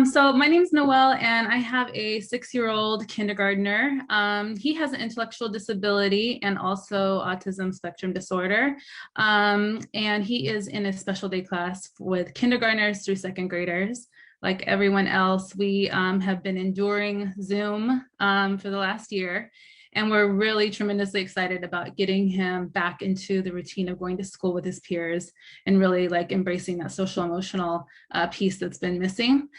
So my name is Noel, and I have a 6-year-old kindergartner. He has an intellectual disability and also autism spectrum disorder. And he is in a special day class with kindergartners through second graders. Like everyone else, we have been enduring Zoom for the last year. And we're really tremendously excited about getting him back into the routine of going to school with his peers and really like embracing that social emotional piece that's been missing.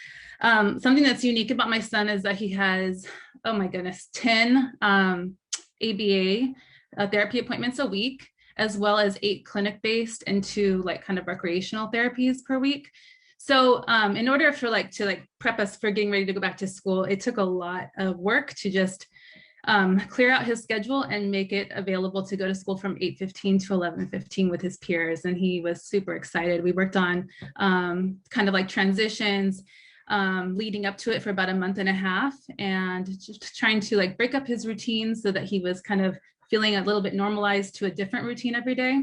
Something that's unique about my son is that he has, oh my goodness, 10 ABA therapy appointments a week, as well as 8 clinic-based and 2 like kind of recreational therapies per week. So in order for to prep us for getting ready to go back to school, it took a lot of work to just clear out his schedule and make it available to go to school from 8:15 to 11:15 with his peers. And he was super excited. We worked on kind of like transitions leading up to it for about a month and a half, and just trying to like break up his routine so that he was kind of feeling a little bit normalized to a different routine every day.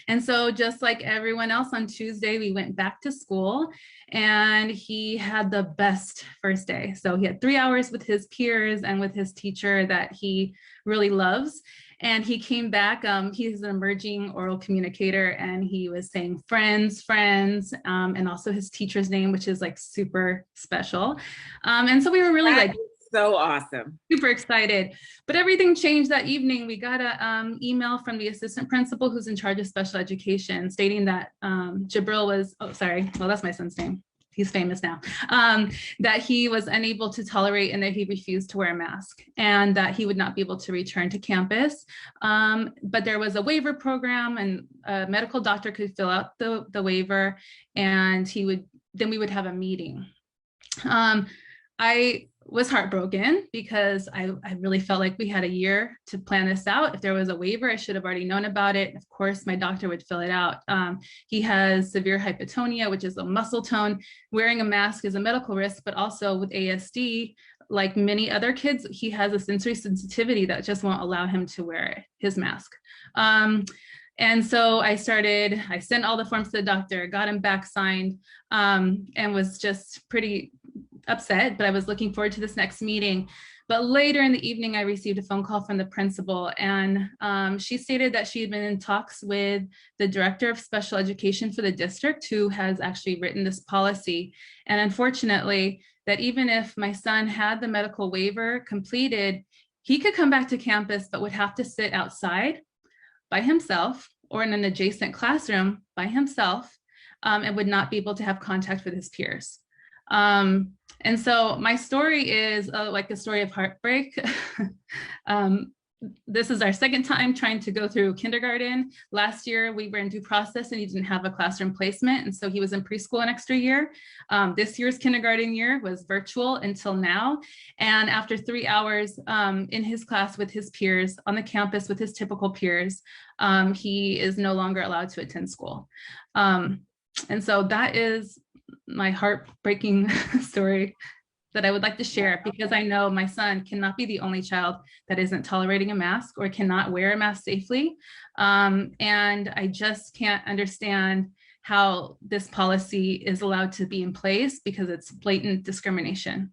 And so just like everyone else on Tuesday, we went back to school and he had the best first day. So he had 3 hours with his peers and with his teacher that he really loves. And he came back, he's an emerging oral communicator, and he was saying friends, friends, and also his teacher's name, which is like super special. And so we were really That like is so awesome. super excited. But everything changed that evening. We got an email from the assistant principal who's in charge of special education stating that Jabril was, oh, sorry, well, that's my son's name. He's famous now, that he was unable to tolerate and that he refused to wear a mask and that he would not be able to return to campus. But there was a waiver program and a medical doctor could fill out the waiver, and then we would have a meeting. I was heartbroken because I really felt like we had a year to plan this out. If there was a waiver, I should have already known about it. Of course, my doctor would fill it out. He has severe hypotonia, which is a muscle tone. Wearing a mask is a medical risk, but also with ASD, like many other kids, he has a sensory sensitivity that just won't allow him to wear his mask. And so I sent all the forms to the doctor, got him back signed, and was just pretty upset, but I was looking forward to this next meeting. But later in the evening, I received a phone call from the principal, and she stated that she had been in talks with the director of special education for the district, who has actually written this policy. And unfortunately, that even if my son had the medical waiver completed, he could come back to campus, but would have to sit outside by himself or in an adjacent classroom by himself, and would not be able to have contact with his peers. And so my story is like a story of heartbreak. This is our second time trying to go through kindergarten. Last year we were in due process and he didn't have a classroom placement, and so he was in preschool an extra year. This year's kindergarten year was virtual until now, and after 3 hours in his class with his peers on the campus with his typical peers, he is no longer allowed to attend school. And so that is my heartbreaking story that I would like to share, because I know my son cannot be the only child that isn't tolerating a mask or cannot wear a mask safely. And I just can't understand how this policy is allowed to be in place, because it's blatant discrimination.